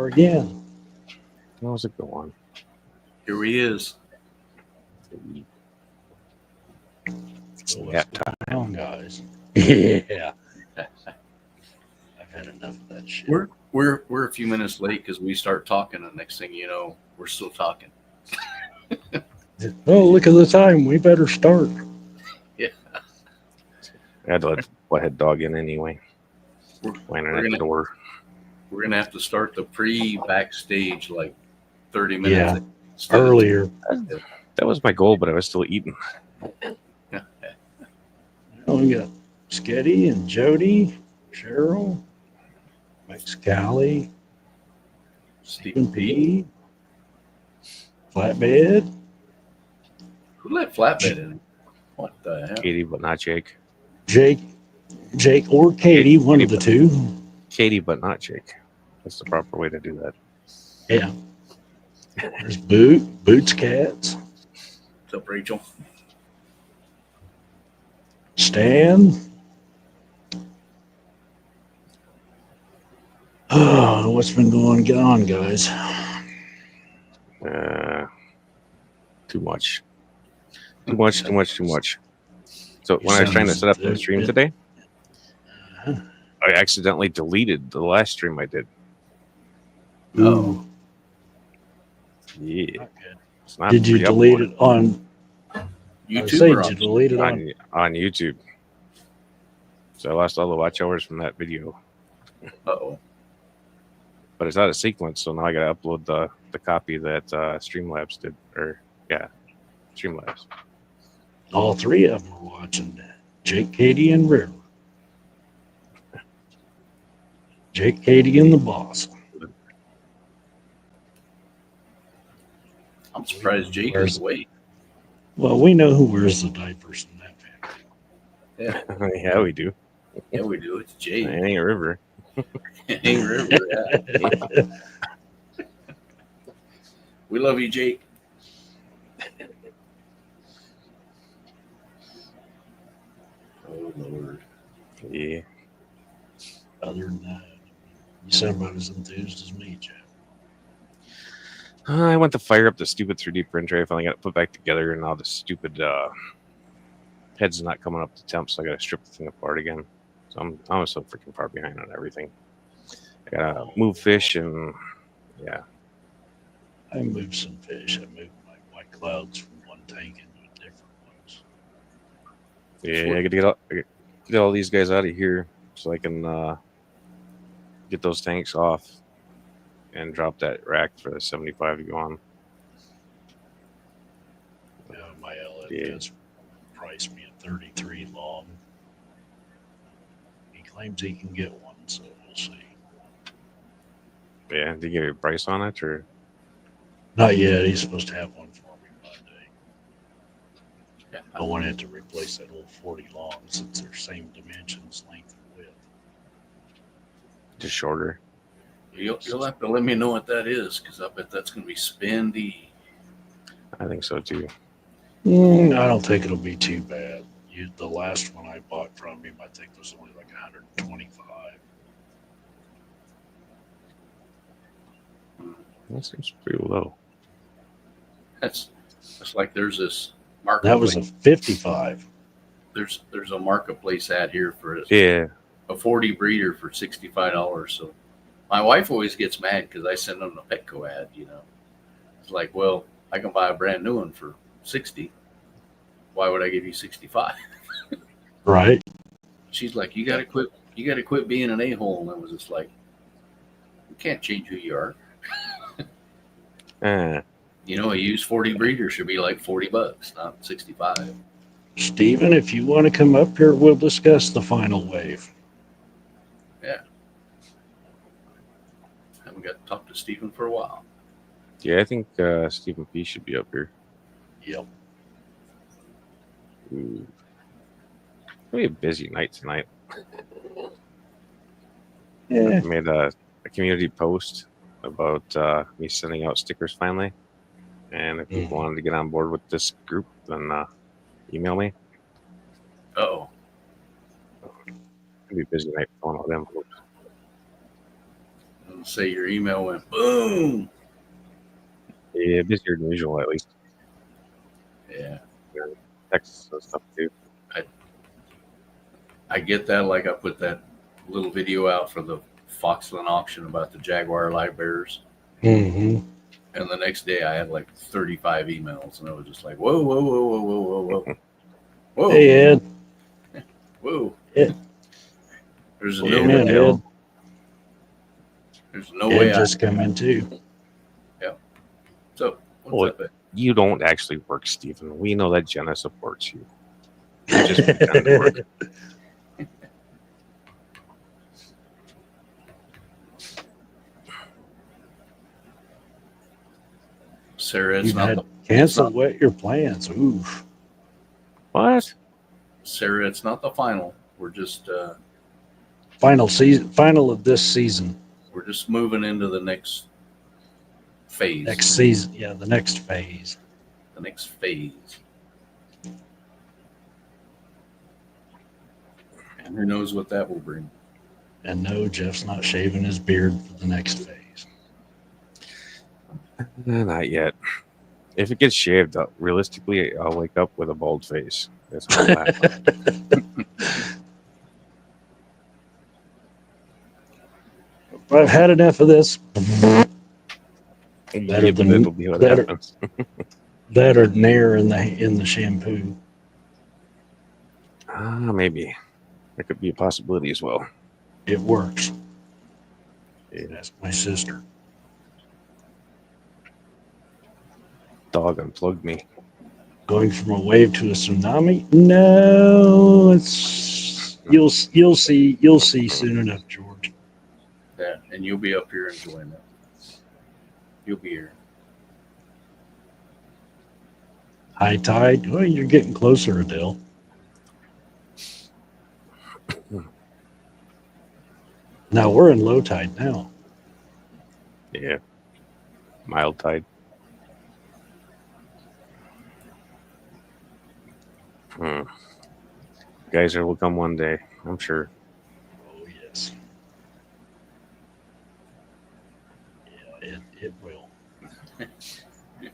are again. How's it going? Here he is. It's So nap what's time. going on, guys? Yeah. I've had enough of that shit. We're a few minutes late because we start talking, and next thing you know, we're still talking. Oh, look at the time. We better start. Yeah. I had to let the flathead dog in anyway. Landing We're at the gonna door. we're gonna have to start the pre-backstage like 30 minutes Yeah. instead of- Earlier. That was my goal, but I was still eating. Oh, we got Sketty and Jody, Cheryl, Mexicali, Stephen Stephen P. P, Flatbed, Who let Flatbed in? What the hell? Katie, but not Jake. Jake or Katie, one of the two. Katie, but not Jake. That's the proper way to do that. Yeah. There's Boots Cats, What's up, Rachel? Stan. Oh, what's been going on, guys? Too much. So when I was trying to set up the stream today, I accidentally deleted the last stream I did. Oh. Yeah. Not good. It's not Did you delete it on YouTube or did you delete it on? on YouTube? So I lost all the watch hours from that video. Uh-oh. But it's out of sequence, so now I gotta upload the copy that Streamlabs did. Streamlabs. All three of them are watching that. Jake, Katie, and River. Jake, Katie, and the boss. I'm surprised Jake is awake. Well, we know who wears the diapers in that family. Yeah. Yeah, we do. Yeah, we do. It's Jake. It ain't a river. Hey, River. Yeah. We love you, Jake. Oh, Lord. Yeah. Other than that, you sound about as enthused as me, Jeff. I went to fire up the stupid 3D printer. I finally got it put back together, and now the stupid head's not coming up to temp, so I got to strip the thing apart again. So I'm so freaking far behind on everything. I gotta move fish, and yeah. I moved some fish. I moved my white clouds from one tank into a different ones. Yeah, I got to get all these guys out of here so I can get those tanks off and drop that rack for the 75 to go on. My LF priced me at 33 long. He claims he can get one, so we'll see. Yeah, did you get a price on it or? Not yet. He's supposed to have one for me Monday. Yeah. I wanted to replace that old 40 long since they're same dimensions, length, and width. Just shorter. You'll have to let me know what that is, because I bet that's going to be spendy. I think so too. I don't think it'll be too bad. The last one I bought from him, I think was only like 125. That seems pretty low. That's like there's this That was a 55. There's a marketplace ad here for Yeah. a 40 breeder for $65. So my wife always gets mad because I send them a Petco ad. It's like, well, I can buy a brand new one for 60. Why would I give you 65? Right. She's like, you gotta quit being an a-hole. And I was just like, you can't change who you are. A used 40 breeder should be like $40, not 65. Stephen, if you want to come up here, we'll discuss the final wave. Yeah. Haven't got to talk to Stephen for a while. Yeah, I think Stephen P should be up here. Yep. Ooh. It'll be a busy night tonight. Yeah. I made a community post about me sending out stickers finally. And if people wanted to get on board with this group, then email me. Uh-oh. It'll be a busy night filling out envelopes. and say your email went boom. Yeah, busier than usual at least. Yeah, Texts and stuff too. I get that. Like I put that little video out for the Foxland auction about the Jaguar live bears. Mm-hmm. And the next day I had like 35 emails, and I was just like, whoa, whoa, whoa, whoa, whoa, whoa, whoa, whoa, Hey, Ed. whoa. Ed. There's Yeah, no Man, way. Bill. Ed. There's no Ed way. just come in too. So what's Well, up? Ed? You don't actually work, Stephen. We know that Jenna supports you. You just pretend to work. Sarah, it's You not had the cancel what your plans. Oof. What? Sarah. It's not the final. We're just Final of this season. moving into the next phase. Next season. Yeah, the next phase. The next phase. And who knows what that will bring. And no, Jeff's not shaving his beard for the next phase. Not yet. If it gets shaved, realistically, I'll wake up with a bald face. That's what will happen. I've had enough of this. Better Yeah, but than- that'll be what better- happens. That or Nair in the shampoo. Maybe. That could be a possibility as well. It works. Yeah. That's my sister. Dog unplugged me. Going from a wave to a tsunami? No, it's you'll see soon enough, George. Yeah, and you'll be up here enjoying it. You'll be here. High tide. Well, you're getting closer, Adele. Now we're in low tide now. Yeah. Mild tide. Geyser will come one day, I'm sure. Oh yes. Yeah, it will.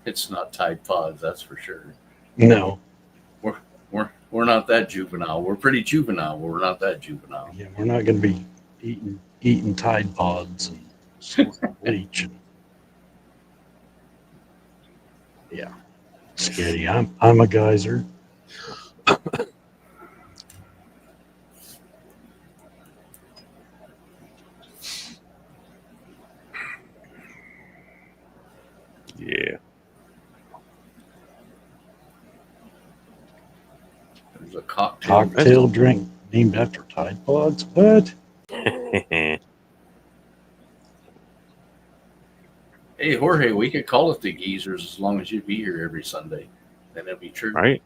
It's not Tide Pods, that's for sure. No. We're not that juvenile. We're pretty juvenile, but we're not that juvenile. Yeah, we're not going to be eating Tide Pods and snorting bleach. And, yeah, scary. I'm a geyser. Yeah. There's a cocktail. Cocktail drink named after Tide Pods. What? Hey, Jorge, we could call it the Geezers as long as you'd be here every Sunday. Then it'd be true. Right?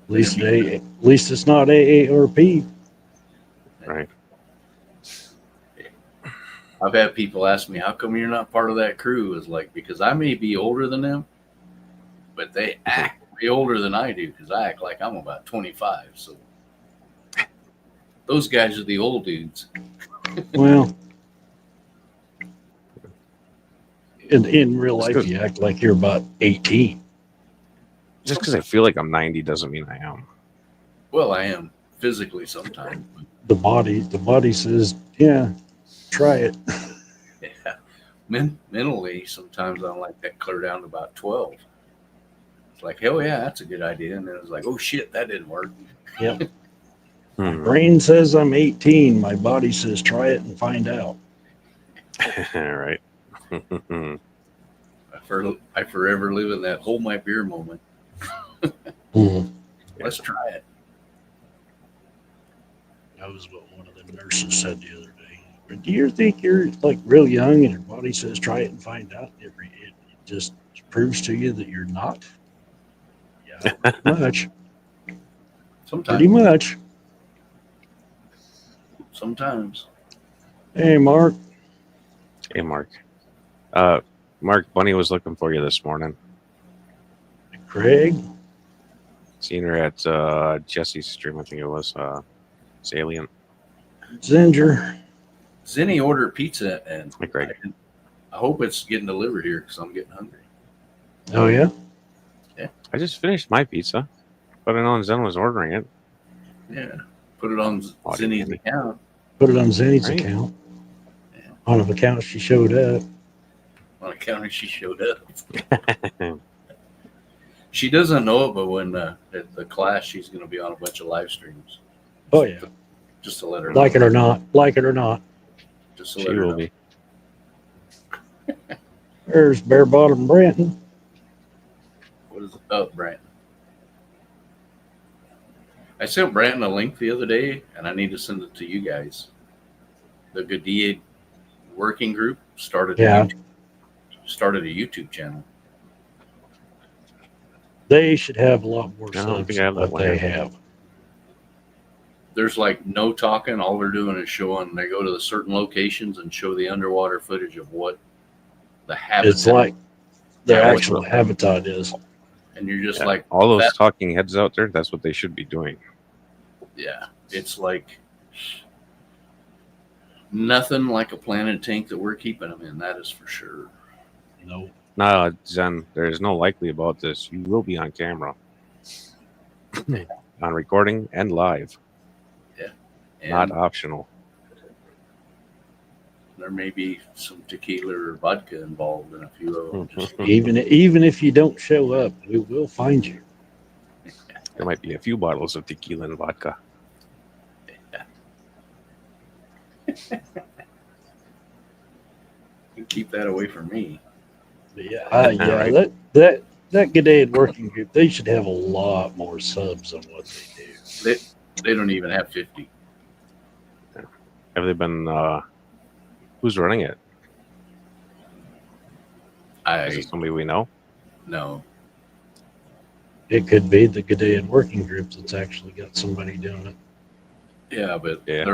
At least it's not AARP. Right. I've had people ask me, how come you're not part of that crew? Is like, because I may be older than them, but they act way older than I do because I act like I'm about 25. So those guys are the old dudes. Well, in real life, you act like you're about 18. Just because I feel like I'm 90 doesn't mean I am. Well, I am physically sometimes. The body says, yeah, try it. Yeah. Mentally, sometimes I'm like that clear down to about 12. It's like, hell yeah, that's a good idea. And then it's like, oh shit, that didn't work. Yep. Brain says I'm 18. My body says try it and find out. Right. I forever live in that hold my beer moment. Let's try it. That was what one of the nurses said the other day. But do you think you're like real young and your body says try it and find out? It just proves to you that you're not. Yeah, pretty much. Sometimes. Pretty much. Sometimes. Hey, Mark. Hey, Mark. Mark, Bunny was looking for you this morning. Craig. Seen her at Jesse's stream, I think it was. Salient. Zinger. Zinni ordered pizza, and Hey, Greg. I hope it's getting delivered here because I'm getting hungry. Oh yeah. I just finished my pizza, but I know Zen was ordering it. Yeah, put it on Audio Zinni's candy. account. Put it on Zenny's Right. account. Yeah. On an account she showed up. On account she showed up. She doesn't know it, but when at the class, she's going to be on a bunch of live streams. Oh yeah. Just to let her Like know. it or not. Like it or not. Just to She let her will know. be. There's Bare Bottom Branton. What is it? Oh, Brandon. I sent Brandon a link the other day, and I need to send it to you guys. The Gadia working group started Yeah. started a YouTube channel. They should have a lot more I don't subs think I than have that what one they yet. have. There's like no talking. All they're doing is showing. They go to the certain locations and show the underwater footage of what the habitat. It's like their Yeah, actual habitat is. and you're just Yeah, like all those that- talking heads out there, that's what they should be doing. Yeah, it's like nothing like a planted tank that we're keeping them in. That is for sure. No. No, Zen, there is no likely about this. You will be on camera. On recording and live. And Not optional. there may be some tequila or vodka involved in a few of them. Just- Even if you don't show up, we will find you. There might be a few bottles of tequila and vodka. You keep that away from me. But yeah, Right. that G'day working group, they should have a lot more subs than what they do. They don't even have 50. Have they been who's running it? Is I it somebody we know? know. It could be the G'day working group that's actually got somebody doing it. Yeah, but Yeah.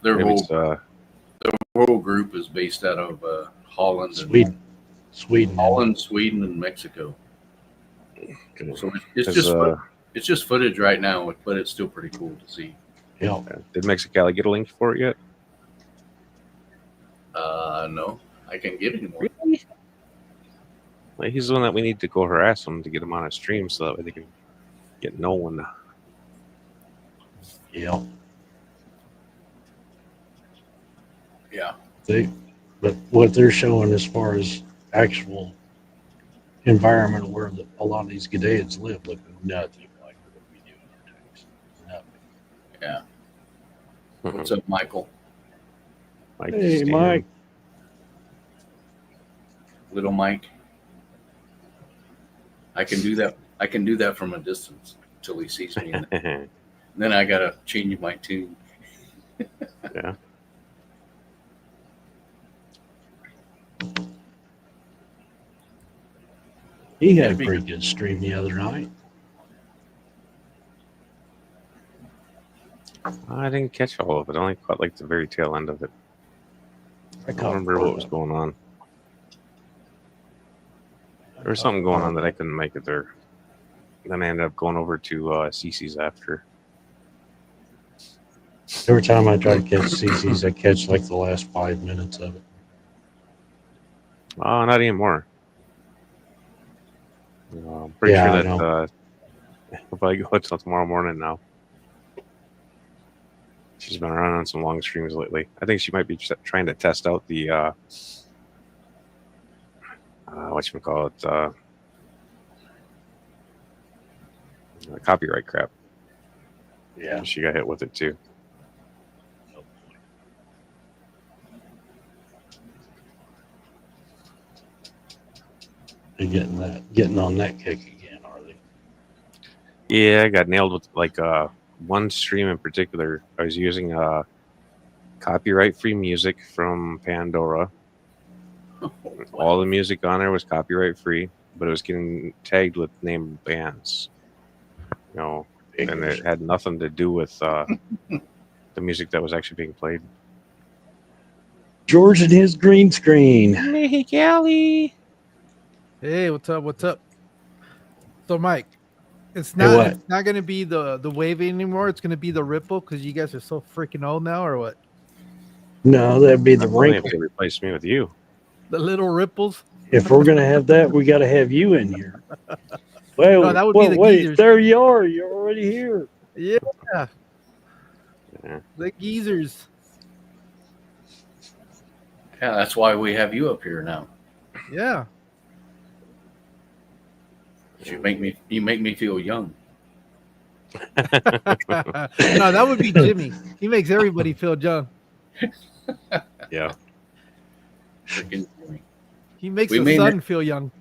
their Maybe whole group is based out of Holland, Sweden. Holland, Sweden, and Mexico. So it's Has, just footage right now, but it's still pretty cool to see. Yeah. did Mexicali get a link for it yet? No, I can't get any more. Really? Like, he's the one that we need to go harass him to get him on a stream so that way they can get known. Yeah. Yeah, But what they're showing as far as actual environment where a lot of these G'dayids live look nothing like what we do in our tanks. Nothing. yeah. What's up, Michael? Mike, Hey, Stan. Mike. Little Mike. I can do that. I can do that from a distance until he sees me. And then I gotta change my tune. Yeah. He had a pretty good stream the other night. I didn't catch all of it. I only caught like the very tail end of it. I don't remember what was going on. There was something going on that I couldn't make it there. Then I ended up going over to CC's after. Every time I try to catch CC's, I catch like the last 5 minutes of it. Oh, not anymore. I'm pretty Yeah, I sure that if I go until tomorrow morning now. She's been around on some long streams lately. I think she might be trying to test out the whatchamacallit, copyright crap. Yeah. She got hit with it too. They're getting on that kick again, are they? Yeah, I got nailed with like one stream in particular. I was using copyright-free music from Pandora. All the music on there was copyright-free, but it was getting tagged with named bands. You know, and it had nothing to do with the music that was actually being played. George and his green screen. Mexicali. Hey, what's up? What's up? So, Mike, it's Hey, not what? it's not gonna be the wave anymore. It's gonna be the ripple because you guys are so freaking old now, or what? No, that'd be the Only if wrinkle. they replace me with you. The little ripples. If we're gonna have that, we got to have you in here. Well, No, that would be the wait, geezers. there you are. You're already here. Yeah, Yeah. the geezers. Yeah, that's why we have you up here now. Yeah. You make me feel young. No, that would be Jimmy. He makes everybody feel young. Yeah. Freaking Jimmy. He makes We the may sun feel young.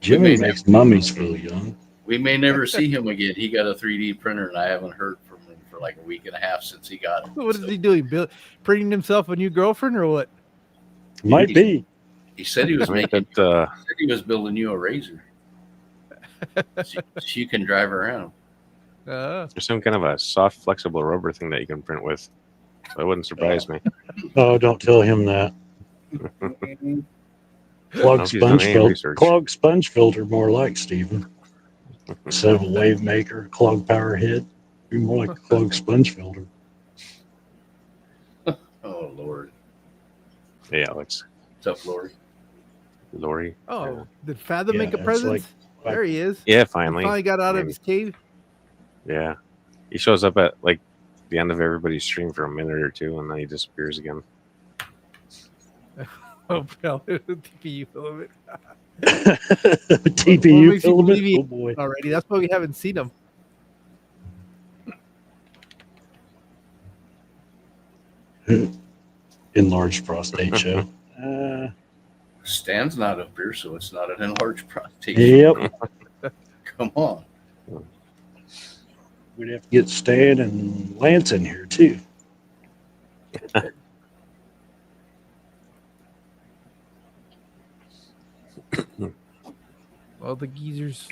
Jimmy may makes mummies feel young. We may never see him again. He got a 3D printer, and I haven't heard from him for like a week and a half since he got it. What is he doing? Printing himself a new girlfriend or what? Might be. He said he was I think making. that He said he was building you a razor. So you can drive around. there's some kind of a soft, flexible rubber thing that you can print with. So it wouldn't surprise me. Oh, don't tell him that. Hope he's done any research. Clog sponge filter, more like Stephen. Instead of a wave maker, clog power head, be more like a clog sponge filter. Oh Lord, Yeah, Alex. what's up, Lori? Lori. Oh, did Fathom Yeah, make a it's present? like- There he is. Yeah, He finally. finally got out of Maybe. his cave. Yeah. He shows up at like the end of everybody's stream for a minute or two and then he disappears again. Oh, well, TPU filament TPU makes you filament. believe he- Oh boy. already. That's why we haven't seen him. Enlarged prostate show. Stan's not up here, so it's not an enlarged prostate. Yep. Come on. We'd have to get Stan and Lance in here too. All the geezers.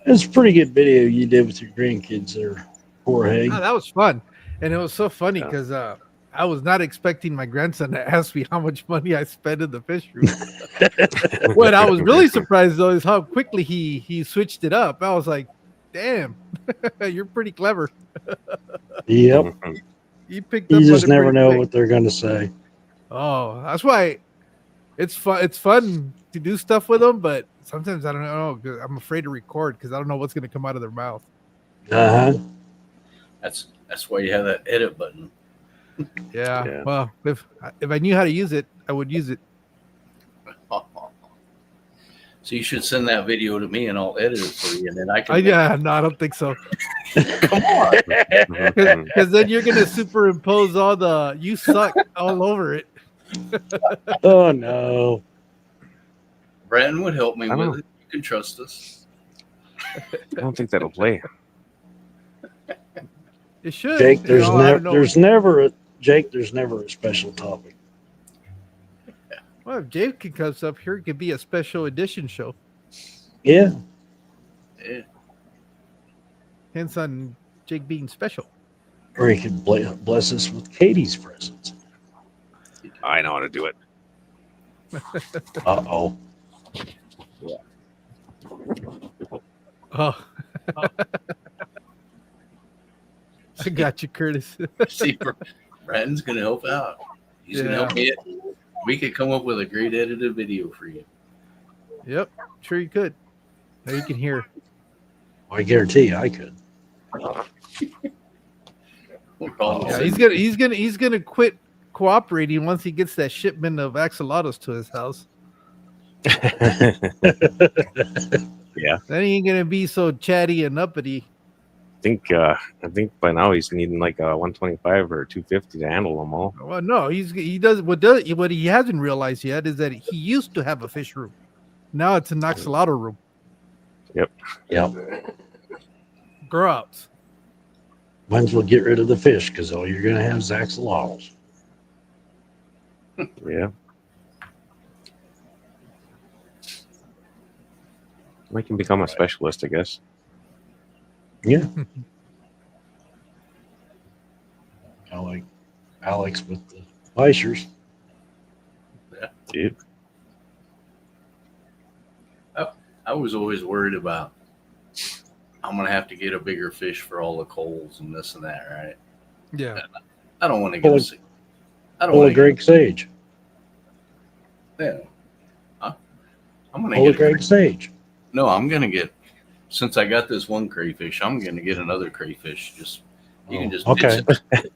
That's a pretty good video you did with your grandkids there, Jorge. Oh, that was fun. And it was so funny Yeah. because I was not expecting my grandson to ask me how much money I spent in the fish room. What I was really surprised though is how quickly he switched it up. I was like, damn, you're pretty clever. Yep. You picked up You on just it never pretty know quick. what they're going to say. Oh, that's why it's fun. It's fun to do stuff with them, but sometimes I don't know. 'Cause I'm afraid to record because I don't know what's going to come out of their mouth. Uh huh. That's why you have that edit button. Yeah. Yeah. Well, if I knew how to use it, I would use it. So you should send that video to me, and I'll edit it for you, and then I can. Yeah. No, I don't think so. Come on. Because then you're gonna superimpose all the "you suck" all over it. Oh no. Brandon would help me I with know. it. You can trust us. I don't think that'll play. It should. Jake, You there's know, I never don't know. there's never a special topic. Well, if Jake can come up here, it could be a special edition show. Yeah. Yeah. Hence on Jake being special. Or he could bless us with Katie's presence. I know how to do it. Uh-oh. Oh. I got you, Curtis. See, Brandon's gonna help out. He's gonna help me. We could come up with a great edited video for you. Yep, sure you could. Now you can hear. I guarantee I could. We'll call Yeah, him. he's gonna quit cooperating once he gets that shipment of axolotls to his house. Yeah. Then he ain't gonna be so chatty and uppity. I think by now he's needing like a 125 or 250 to handle them all. Well, no, he does what he hasn't realized yet is that he used to have a fish room. Now it's an axolotl room. Yep. Grow ups. Might as well get rid of the fish because all you're going to have is axolotls. Yeah. I can become a specialist, I guess. Yeah. I like Alex with the Fleischers. Dude. I was always worried about I'm gonna have to get a bigger fish for all the coals and this and that, right? Yeah. I don't want to get I don't Holy want to Greg Sage. get. Yeah. I'm gonna Holy get. Greg Sage. No, I'm gonna get. Since I got this one crayfish, I'm gonna get another crayfish. Just you can just okay. ditch it.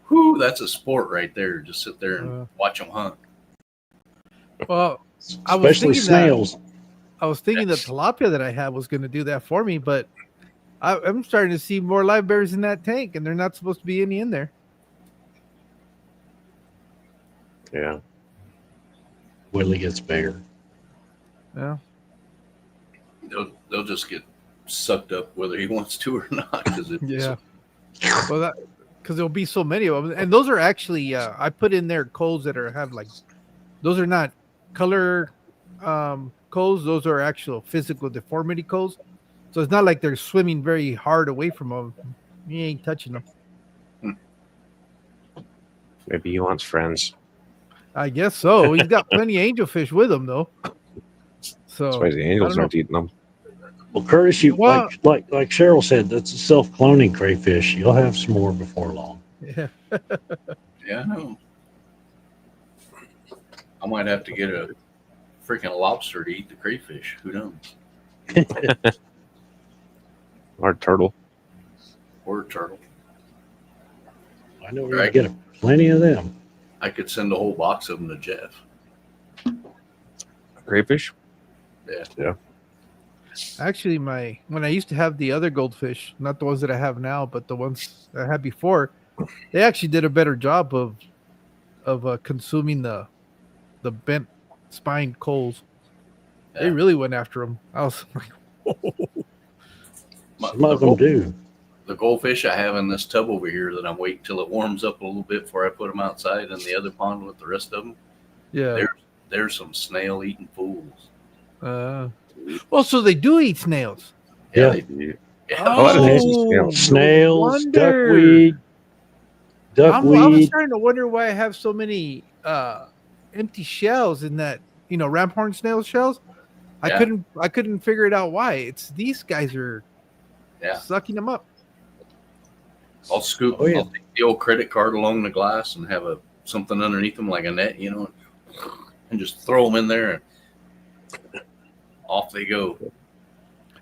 Whoo, that's a sport right there. Just sit there and Uh. watch them hunt. Well, I was Especially thinking that snails. I was thinking the tilapia that I had was going to do that for me, but I'm starting to see more live berries in that tank, and they're not supposed to be any in there. Yeah. Willie gets bigger. Yeah. They'll just get sucked up whether he wants to or not. Because Yeah. Well, that because there'll be so many of them, and those are actually I put in there coals that have like those are not color coals; those are actual physical deformity coals. So it's not like they're swimming very hard away from them. You ain't touching them. Maybe he wants friends. I guess so. He's got plenty of angelfish with him though. So That's why the I angels don't know. aren't eating them. Well, Curtis, you Well- like Cheryl said, that's a self-cloning crayfish. You'll have some more before long. Yeah. Yeah, I know. I might have to get a freaking lobster to eat the crayfish. Who knows? Or turtle. Or a turtle. I know where Right. to get plenty of them. I could send a whole box of them to Jeff. Crayfish? Yeah. Actually, when I used to have the other goldfish, not the ones that I have now, but the ones I had before, they actually did a better job of consuming the bent spined coals. They Yeah. really went after them. I was like, Some of them do. The goldfish I have in this tub over here that I'm waiting till it warms up a little bit before I put them outside in the other pond with the rest of them. yeah. There's some snail eating fools. Well, so they do eat snails. Yeah. They do. Yeah. Oh, I didn't see no snails. Snails, wonder. duckweed, I was duckweed. starting to wonder why I have so many empty shells in that, ramhorn snail shells. Yeah. I couldn't figure it out why. It's these guys are Yeah. sucking them up. I'll scoop. Oh, yeah. I'll take the old credit card along the glass and have something underneath them like a net, and just throw them in there and off they go.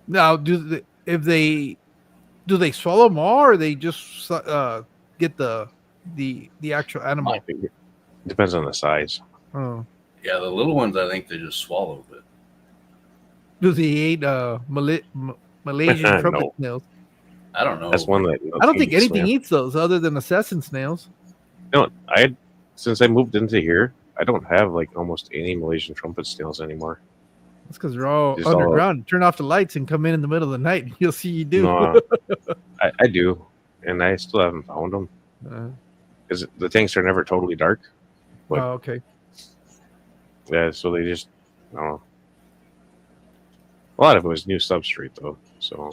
Now, do they swallow them all, or they just get the actual animal? Might be. Depends on the size. Oh. Yeah, the little ones I think they just swallow, but Do they eat Malaysian No. trumpet snails? I don't know. That's one that I don't think anything snail. eats those other than assassin snails. No, since I moved into here, I don't have like almost any Malaysian trumpet snails anymore. That's because they're all Just all- underground. Turn off the lights and come in the middle of the night, and you'll see you do. No, I do, and I still haven't found them because the tanks are never totally dark. What? Oh, okay. Yeah, so they just, I don't know. A lot of it was new substrate though, so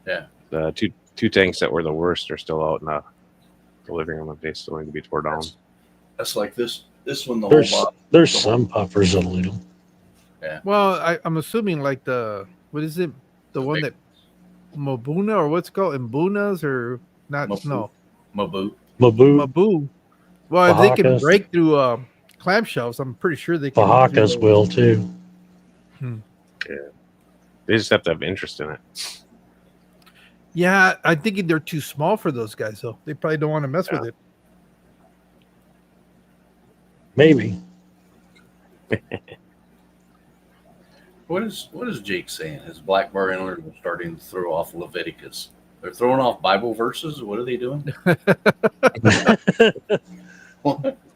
Yeah. The two tanks that were the worst are still out in the living room. They still need to be tore down. That's like this one. The There's whole bottom. there's some puffers a little. Well, I'm assuming like what is it? The one that Mabuna or what's it called Mbunas or not? Mabu. No, Mabu. Mabu, Mabu. Well, if they can Oaxacas. break through clamshells, I'm pretty sure they can. Oaxacas will too. They just have to have interest in it. Yeah, I think they're too small for those guys, though. They probably don't want to mess with it. Maybe. What is Jake saying? His black bar antlers are starting to throw off Leviticus. They're throwing off Bible verses. What are they doing?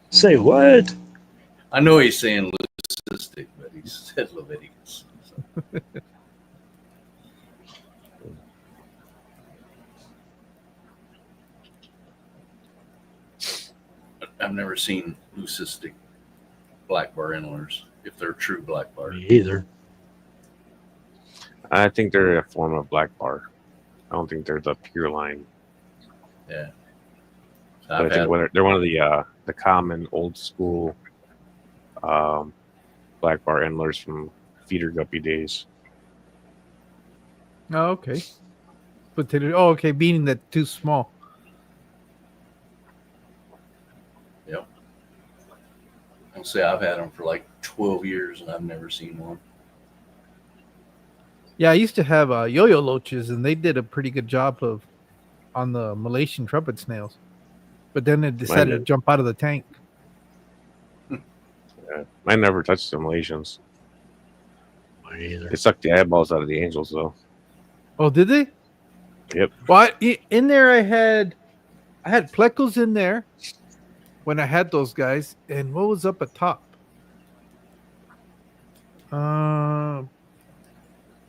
Say what? I know he's saying leucistic, but he said Leviticus. So. I've never seen leucistic black bar antlers, if they're true black bar. Me either. I think they're a form of black bar. I don't think they're the pure line. Yeah. But I think they're one of the common old school black bar endlers from feeder guppy days. Oh, okay. But okay, meaning that too small. Don't say I've had them for like 12 years and I've never seen one. Yeah, I used to have yo-yo loaches, and they did a pretty good job on the Malaysian trumpet snails. But then it decided to did. jump out of the tank. Yeah. I never touched the Malaysians. Me either. They sucked the eyeballs out of the angels, though. Oh, did they? Yep. Well, in there I had plecos in there when I had those guys, and what was up at top?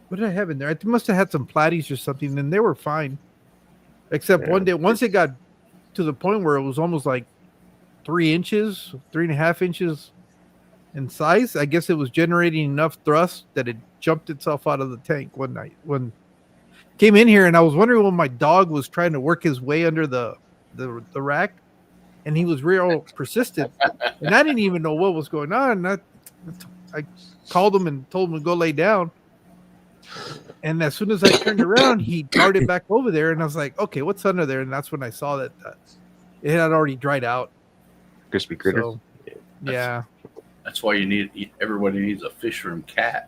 What did I have in there? I must have had some platies or something, and they were fine. Except Yeah. one day, once it got to the point where it was almost like 3 inches, 3.5 inches in size, I guess it was generating enough thrust that it jumped itself out of the tank one night. When came in here, and I was wondering when my dog was trying to work his way under the rack, and he was real persistent, and I didn't even know what was going on. I called him and told him to go lay down. And as soon as I turned around, he darted back over there, and I was like, "Okay, what's under there?" And that's when I saw that it had already dried out. Crispy critter. So, yeah, That's why everybody needs a fish room cat.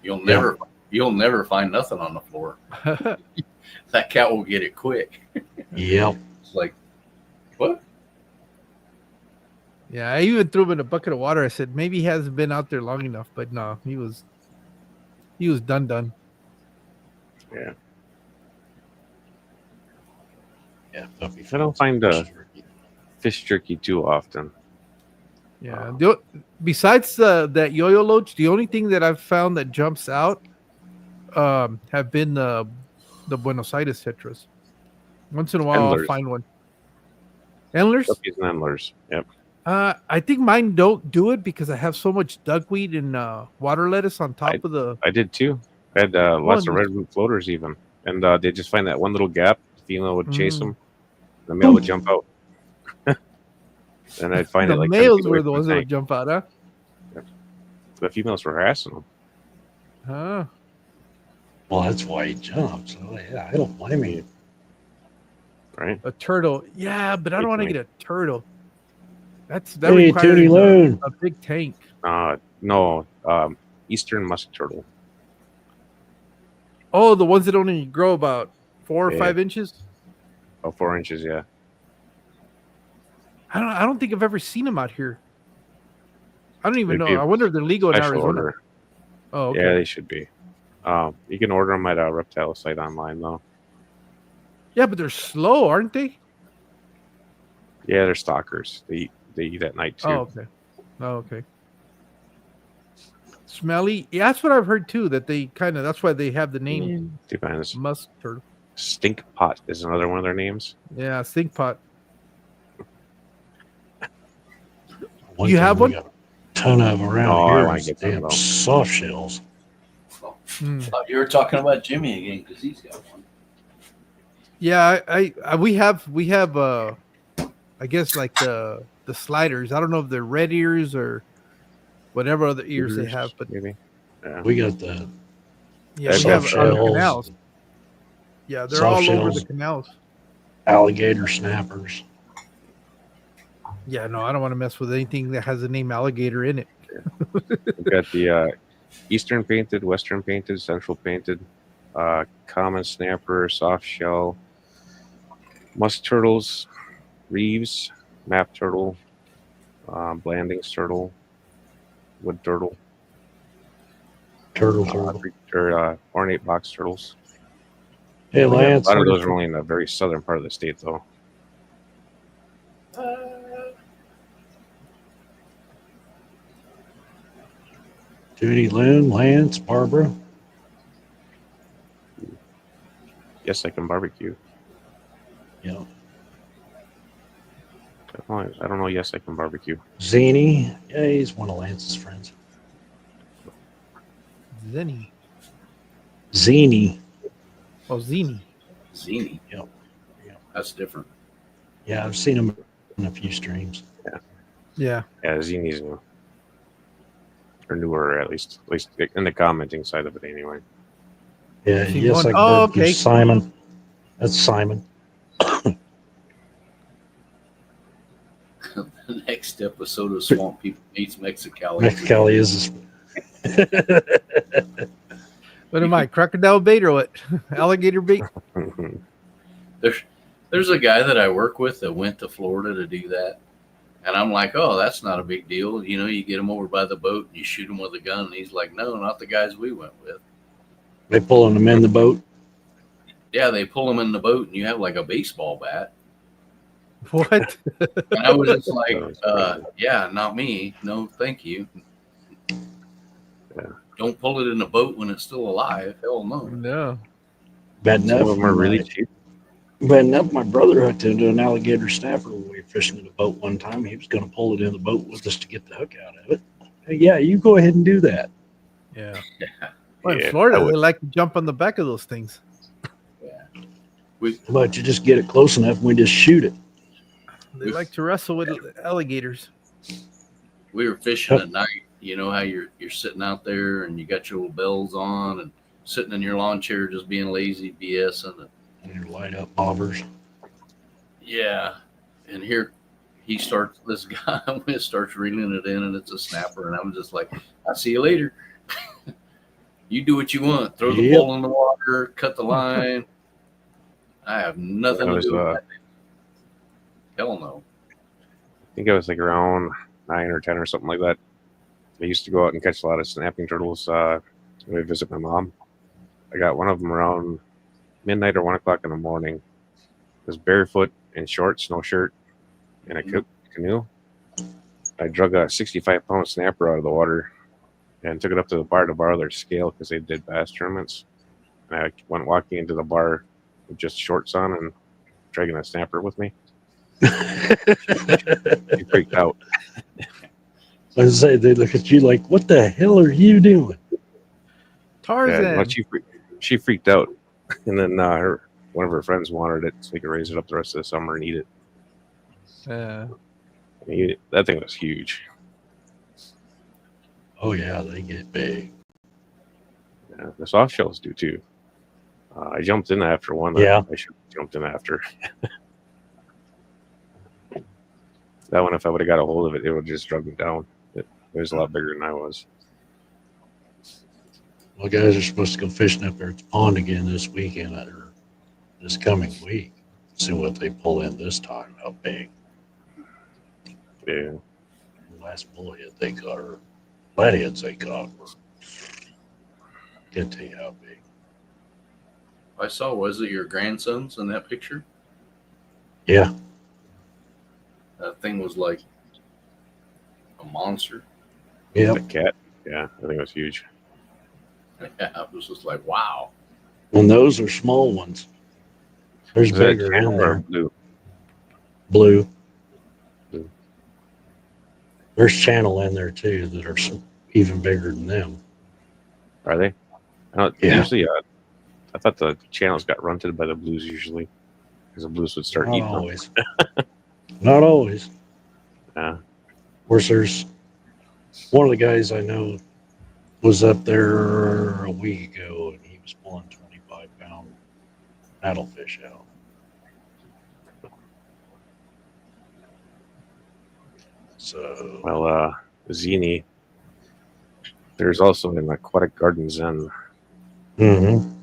You'll never find nothing on the floor. That cat will get it quick. Yep. It's like, what? yeah. I even threw him in a bucket of water. I said maybe he hasn't been out there long enough, but no, he was done. Yeah. Yeah. Puppy I don't find fish jerky too often. Yeah. Besides that yo-yo loach, the only thing that I've found that jumps out have been the Buenos Aires tetras. Once in a while, Endlers. I'll find one. Endlers? Puppies and endlers. Yep. I think mine don't do it because I have so much duckweed and water lettuce on top of the. I did too. I had lots of redwood floaters even, and they just find that one little gap. The female would chase them, the male would jump out, and I'd find The it like 10 males feet away were the from ones that would tank. jump out, huh? The females were harassing them. Huh. Well, that's why he jumps. So, yeah, I don't blame you. Right? A turtle. Yeah, but I don't want to get a turtle. That Hey, requires Toonie Loon. a big tank. No, eastern musk turtle. Oh, the ones that only grow about 4 or Yeah. 5 inches. Oh, 4 inches. Yeah. I don't think I've ever seen them out here. I don't even They'd know. be I wonder if they're legal in Special Arizona. order. Oh, okay. Yeah, they should be. You can order them at a reptile site online though. Yeah, but they're slow, aren't they? Yeah, they're stalkers. They eat at night too. Oh, okay. Oh, okay. Smelly. Yeah, that's what I've heard too. That they that's why they have the name Depends. musk turtle. Stink pot is another one of their names. Yeah, stink pot. One You thing have we one? got a ton of around No, I here wanna is get some, damn though. soft shells. Hmm. Thought you were talking about Jimmy again because he's got one. Yeah, I we have I guess like the sliders. I don't know if they're red ears or whatever other ears they have, but maybe. Yeah. We got the yeah, Soft we have on the shells. canals. Yeah, they're Soft all over shells. the canals. alligator snappers. Yeah, no, I don't want to mess with anything that has the name alligator in it. We've got the eastern painted, western painted, central painted, common snapper, soft shell, musk turtles, reeves, map turtle, blandings turtle, wood turtle, Turtle. ornate box turtles. Hey, A Lance. lot of those are only in the very southern part of the state, though. Judy Loon, Lance, Barbara. Yes, I can barbecue. Yeah. I don't know. Yes, I can barbecue. Zany. Yeah, he's one of Lance's friends. Zenny. Zany. Oh, Zini. Zini. Yep. That's different. Yeah, I've seen him in a few streams. Yeah. Yeah, Zini's new. Or newer, at least in the commenting side of it, anyway. Yeah, Seen yes, one. I can Oh, barbecue. okay. Simon. That's Simon. The next episode of Swamp People Meets Mexicali. Mexicali is. What am I, crocodile bait or what? Alligator bait? There's a guy that I work with that went to Florida to do that. And I'm like, oh, that's not a big deal. You know, you get him over by the boat and you shoot him with a gun. And he's like, no, not the guys we went with. They pulling them in the boat. Yeah, they pull him in the boat and you have like a baseball bat. What? And I was just like, yeah, not me. No, thank you. Yeah. Don't pull it in the boat when it's still alive. Hell no. No. Bad Some of enough. them are really cheap. Bad enough. My brother hooked into an alligator snapper when we were fishing in a boat one time. He was going to pull it in the boat with us to get the hook out of it. Hey, yeah, you go ahead and do that. Yeah. Well, in Yeah, Florida, I would. they like to jump on the back of those things. Yeah. How about you just get it close enough and we just shoot it? They like to wrestle with alligators. We were fishing at night. You know how you're sitting out there and you got your little bells on and sitting in your lawn chair just being lazy, BSing. And you light up bobbers. Yeah. And here this guy starts reeling it in and it's a snapper. And I'm just like, I'll see you later. You do what you want. Throw the Yep. pole in the water, cut the line. I have nothing to do with that. Hell no. I think I was like around 9 or 10 or something like that. I used to go out and catch a lot of snapping turtles when I visit my mom. I got one of them around midnight or 1 o'clock in the morning. I was barefoot in shorts, no shirt, in a canoe. I drug a 65-pound snapper out of the water and took it up to the bar to borrow their scale because they did bass tournaments. And I went walking into the bar with just shorts on and dragging a snapper with me. He freaked out. I was say they look at you like, "What the hell are you doing?" Tarzan. Yeah, well, she freaked out, and then one of her friends wanted it so we could raise it up the rest of the summer and eat it. That thing was huge. Oh yeah, they get big. Yeah, the soft shells do too. I jumped in after one. That Yeah. I should have jumped in after. That one, if I would have got a hold of it, it would have just drug me down. It was a lot bigger than I was. Well, guys are supposed to go fishing up there at the pond again this weekend or this coming week. See what they pull in this time. How big? Yeah. The last bullhead they caught, or flatheads they caught, were. Can't tell you how big. I saw, was it your grandsons in that picture? Yeah. That thing was like a monster. Yeah. The cat. Yeah, I think it was huge. Yeah, I was just like, wow. And those are small ones. There's Is that bigger in channel or there. blue? Blue. Blue. There's channel in there too that are even bigger than them. Are they? Yeah. Usually, I thought the channels got runted by the blues usually, because the blues would start Not eating them. always. Not always. Yeah. Of course, there's one of the guys I know was up there a week ago and he was pulling 25-pound paddlefish out. So, Well, Zini, there's also an aquatic garden Zen. mhm.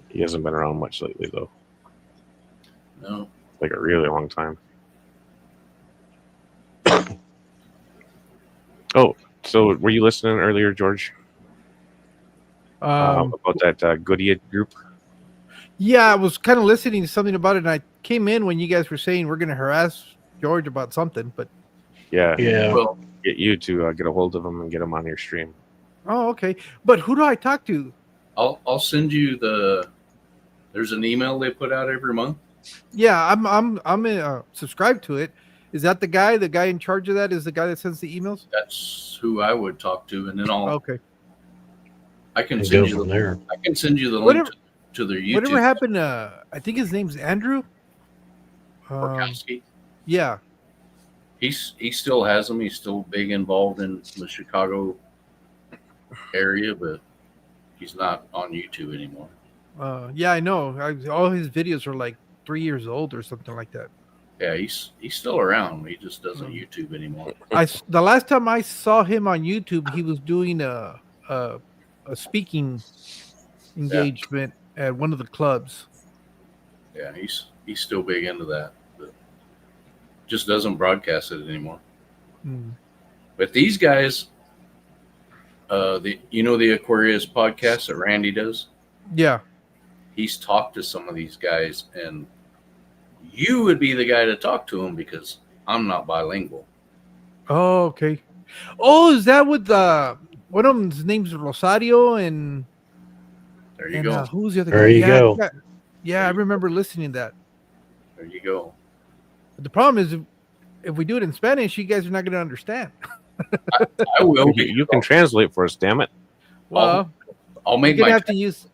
He hasn't been around much lately, though. No. Like a really long time. Oh, so were you listening earlier, George, about that Goodyear group? Yeah, I was kind of listening to something about it, and I came in when you guys were saying we're going to harass George about something, but Yeah. Yeah. Well, Get you to get a hold of him and get him on your stream. oh, okay. But who do I talk to? I'll send you there's an email they put out every month. Yeah, I'm subscribed to it. Is that the guy? The guy in charge of that is the guy that sends the emails? That's who I would talk to, and then Okay. I can And send go you from there. I can send you the Whatever- link to their YouTube. Whatever happened? I think his name's Andrew. Borkowski. Yeah. He still has them. He's still big involved in the Chicago area, but he's not on YouTube anymore. Yeah, I know. All his videos are like 3 years old or something like that. Yeah, he's still around. He just doesn't YouTube anymore. The last time I saw him on YouTube, he was doing a speaking engagement at one of the clubs. Yeah, he's still big into that, but just doesn't broadcast it anymore. Mm. But these guys, the Aquarius podcast that Randy does. Yeah. He's talked to some of these guys, and you would be the guy to talk to him because I'm not bilingual. Oh, okay. Oh, is that with one of them's name's Rosario and There you go. who's the other There guy? you go. Yeah, I remember listening to that. There you go. But the problem is if we do it in Spanish, you guys are not going to understand. I will. You can translate for us, damn it. Well, I'll you're make going to my have to use.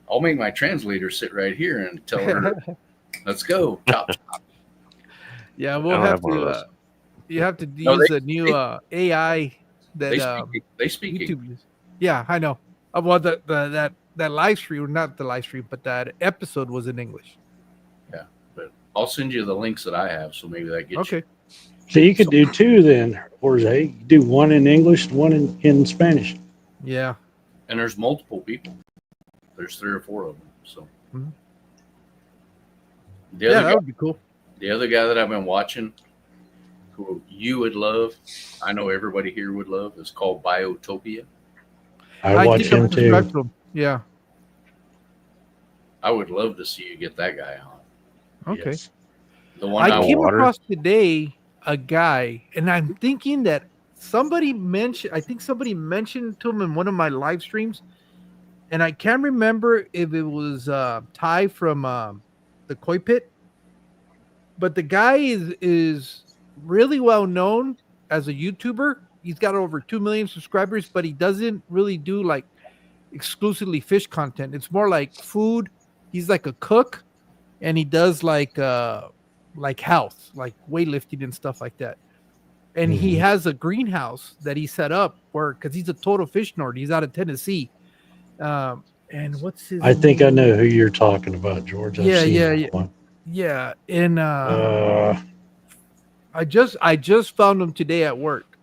I'll make my translator sit right here and tell her, "Let's go." Chop, chop. Yeah, I we'll don't have have one of to. those. You have to No, use a new AI that They speak English. YouTube uses. Yeah, I know. Well, that live stream, not the live stream, but that episode was in English. But I'll send you the links that I have, so maybe that gets Okay. So you could do two then, Jorge. You could do one in English, one in Spanish. Yeah. And there's multiple people. There's 3 or 4 of them. So Mhm. the Yeah, other that guy, would be cool. the other guy that I've been watching, who you would love, I know everybody here would love, is called Biotopia. I watch think I'm him subscribed too. to him. Yeah. I would love to see you get that guy on. Okay. Yes. The one I came water. across today a guy, and I'm thinking that somebody mentioned to him in one of my live streams, and I can't remember if it was Ty from the Koi Pit, but the guy is really well known as a YouTuber. He's got over 2 million subscribers, but he doesn't really do like exclusively fish content. It's more like food. He's like a cook, and he does like health, like weightlifting and stuff like that. And he Mhm. has a greenhouse that he set up where, because he's a total fish nerd. He's out of Tennessee. And what's his I think I name? know who you're talking about, George. I've Yeah, seen yeah, that yeah. one. Yeah. And I just found him today at work.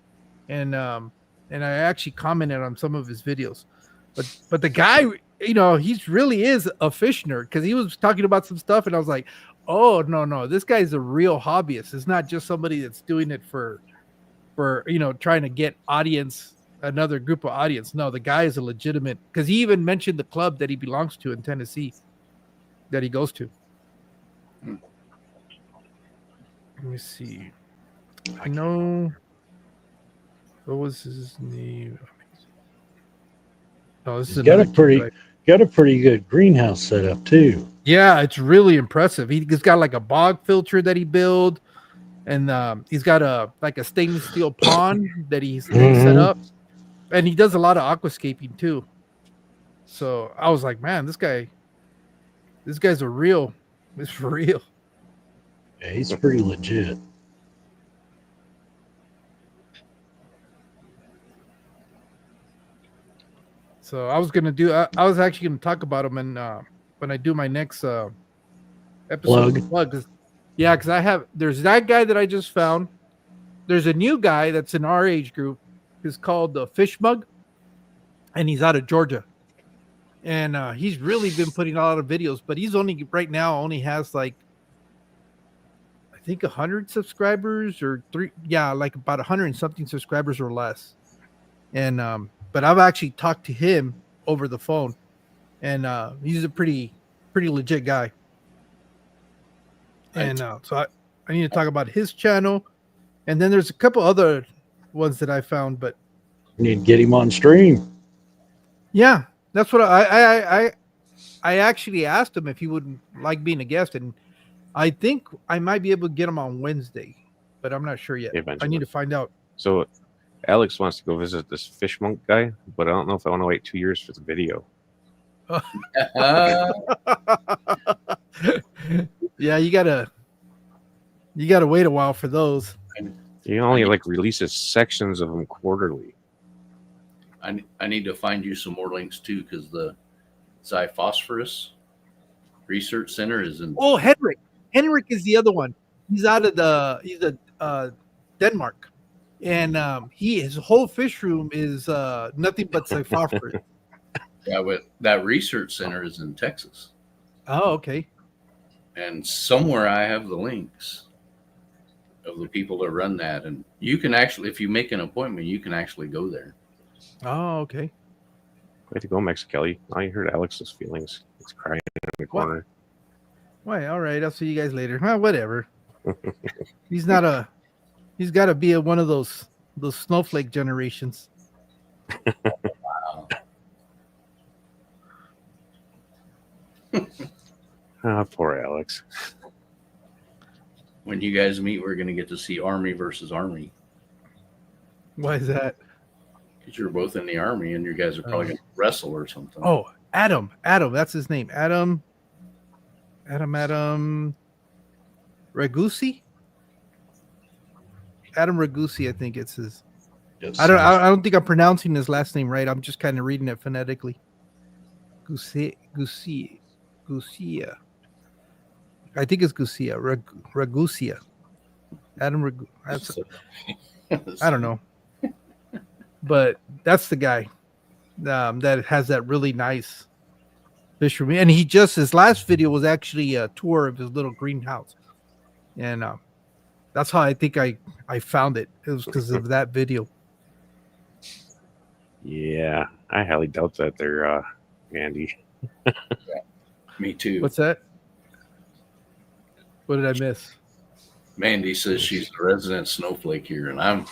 And I actually commented on some of his videos. But the guy, he's really is a fish nerd, because he was talking about some stuff, and I was like, oh no, this guy's a real hobbyist. It's not just somebody that's doing it for trying to get another group of audience. No, the guy is a legitimate, because he even mentioned the club that he belongs to in Tennessee that he goes to. Hmm. Let me see. I know. What was his name? Oh, this is He's got another got a pretty good greenhouse set up too. Yeah, it's really impressive. He's got like a bog filter that he built, and he's got a stainless steel pond that he's set Mhm. up, and he does a lot of aquascaping too. So I was like, man, this guy's it's for real. Yeah, he's pretty legit. So I was actually gonna talk about him, and when I do my next episode Plug. because there's that guy that I just found. There's a new guy that's in our age group. He's called the Fish Mug, and he's out of Georgia. And he's really been putting a lot of videos, but he's right now only has like, I think 100 subscribers or like about 100 and something subscribers or less. And but I've actually talked to him over the phone, and he's a pretty legit guy. And so I need to talk about his channel, and then there's a couple other ones that I found, but You need to get him on stream. yeah, that's what I actually asked him if he would like being a guest, and I think I might be able to get him on Wednesday, but I'm not sure yet. Eventually. I need to find out. So Alex wants to go visit this fish monk guy, but I don't know if I want to wait 2 years for the video. Yeah, you gotta wait a while for those. He only releases sections of them quarterly. I need to find you some more links too, because the Xyphosphorus Research Center is in. Oh, Henrik is the other one. he's out of Denmark, and his whole fish room is nothing but cyphophorid. Yeah, but that research center is in Texas, Oh, okay. and somewhere I have the links of the people that run that, and you can actually, if you make an appointment, you can actually go there. Oh, okay. Way to go, Mexicali. I heard Alex's feelings. He's crying in the What? corner. Why? All right. I'll see you guys later. Well, whatever. He's not a. He's got to be one of those snowflake generations. Poor Alex. When you guys meet, we're going to get to see Army versus Army, Why is that? because you're both in the Army, and you guys are probably going to wrestle or something. Oh, Adam. That's his name. Adam Ragusi. Adam Ragusi, I think it's his. Yes, I don't think I'm pronouncing his last name right. I'm just kind of reading it phonetically. Gusia. I think it's Gusia. Ragusia. Adam I don't know. But that's the guy that has that really nice fish room. And his last video was actually a tour of his little greenhouse. And that's how I think I found it. It was because of that video. Yeah, I highly doubt that they're Andy. Me too. What's that? What did I miss? Mandy says she's the resident snowflake here, and I'm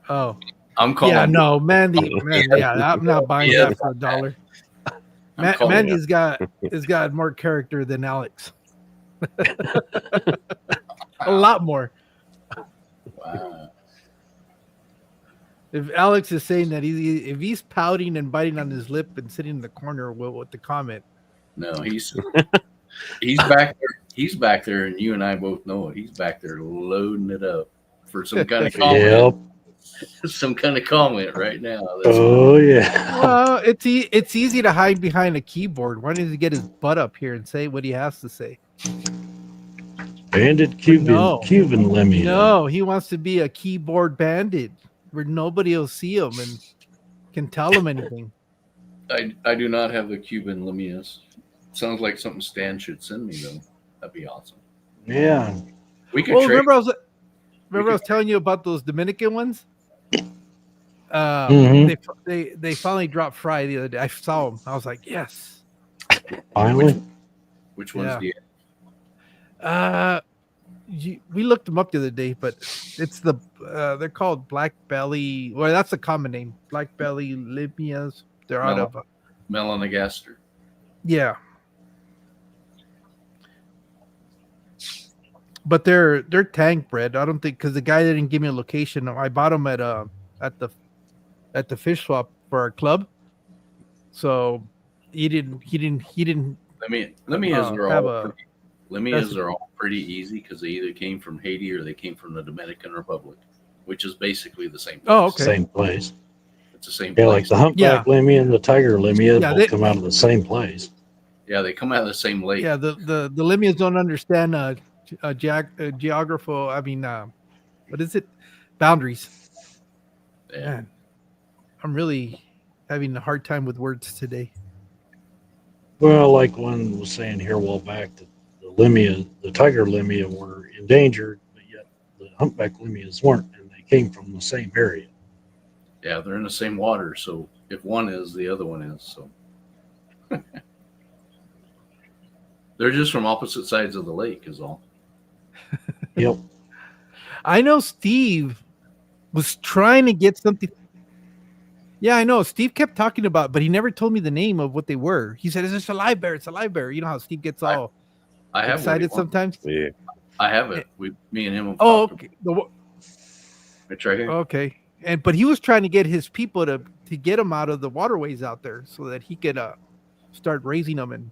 calling. Yeah, no, Mandy, yeah, I'm not buying that for $1. Mandy's got more character than Alex. A lot more. Wow. If Alex is saying that if he's pouting and biting on his lip and sitting in the corner with the comment. No, he's back there. He's back there, and you and I both know it. He's back there loading it up for some kind of comment. Yep. Some kind of comment right now. Oh yeah. Well, it's easy to hide behind a keyboard. Why doesn't he get his butt up here and say what he has to say? Bandit Cuban Lemmy. No, he wants to be a keyboard bandit where nobody will see him and can tell him anything. I do not have the Cuban Lemias. Sounds like something Stan should send me though. That'd be awesome. Yeah. We could Well, trade. remember I was telling you about those Dominican ones? They finally dropped Fry the other day. I saw them. I was like, yes. Finally. Which ones do you we looked them up the other day, but it's they're called black belly. Well, that's a common name, black belly libias. They're out of Melanogaster? Yeah, but they're tank bred. I don't think because the guy didn't give me a location. I bought them at the fish swap for our club, so he didn't. Lemias are all pretty easy because they either came from Haiti or they came from the Dominican Republic, which is basically the same place. Oh, okay. Same place. It's the same Yeah, place. like the humpback Lemmy and the tiger Lemmy both come out of the same place. Yeah, they come out of the same lake. Yeah, the Lemias don't understand geographical. I mean, what is it? Boundaries. Yeah. Man, I'm really having a hard time with words today. Well, like one was saying here a while back that the tiger Lemmy were endangered, but yet the humpback Lemmias weren't, and they came from the same area. Yeah, they're in the same water, so if one is, the other one is. So they're just from opposite sides of the lake, is all. Yep. I know Steve was trying to get something. Yeah, I know. Steve kept talking about, but he never told me the name of what they were. He said, "It's a live bear. It's a live bear." You know how Steve gets all I have excited sometimes. Yeah. I have it. Me and him. Have okay. It's right here. Okay. But he was trying to get his people to get him out of the waterways out there so that he could start raising them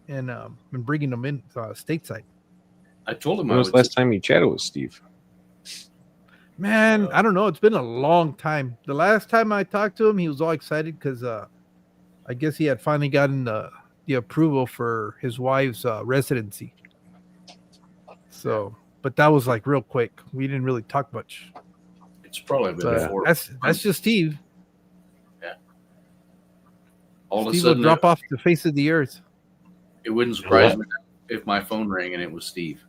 and bringing them in stateside. I told him When was the last time you chatted with Steve? Man, I don't know. It's been a long time. The last time I talked to him, he was all excited because I guess he had finally gotten the approval for his wife's residency. So, but that was like real quick. We didn't really talk much. It's probably been But 4 that's just Steve. all of a Steve will sudden drop off the face of the earth. it wouldn't surprise me if my phone rang and it was Steve.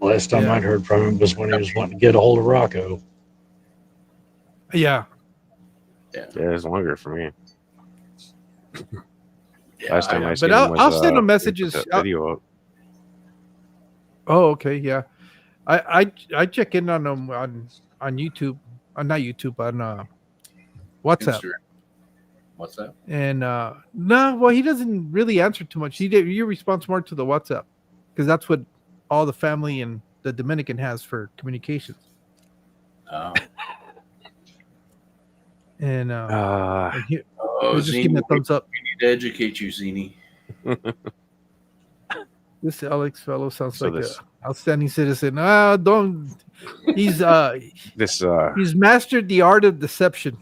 Last time Yeah. I'd heard from him was when he was wanting to get a hold of Rocco. Yeah. Yeah, it's longer for me. Yeah, Last time I but seen him was, I'll send him he put messages. that video up. Oh, okay, yeah. I check in on him on YouTube, not YouTube, on WhatsApp. Instagram. What's that? And no, well, he doesn't really answer too much. He responds more to the WhatsApp because that's what all the family and the Dominican has for communications. And he'll just give me a thumbs up. We need to educate you, Zini. This Alex fellow sounds So like this- a outstanding citizen. Don't. He's this mastered the art of deception.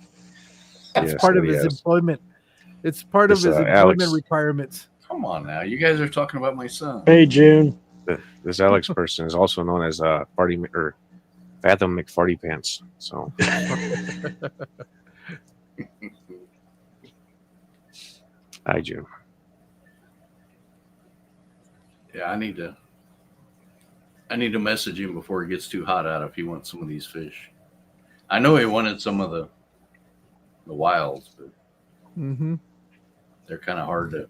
It's yes, part of that he his has. employment. It's part of This, his employment Alex. requirements. Come on now. You guys are talking about my son. Hey, June. This Alex person is also known as Party or Fathom McFarty Pants. So hi, June. Yeah, I need to message him before it gets too hot out if he wants some of these fish. I know he wanted some of the wilds, but Mm-hmm. they're kind of hard to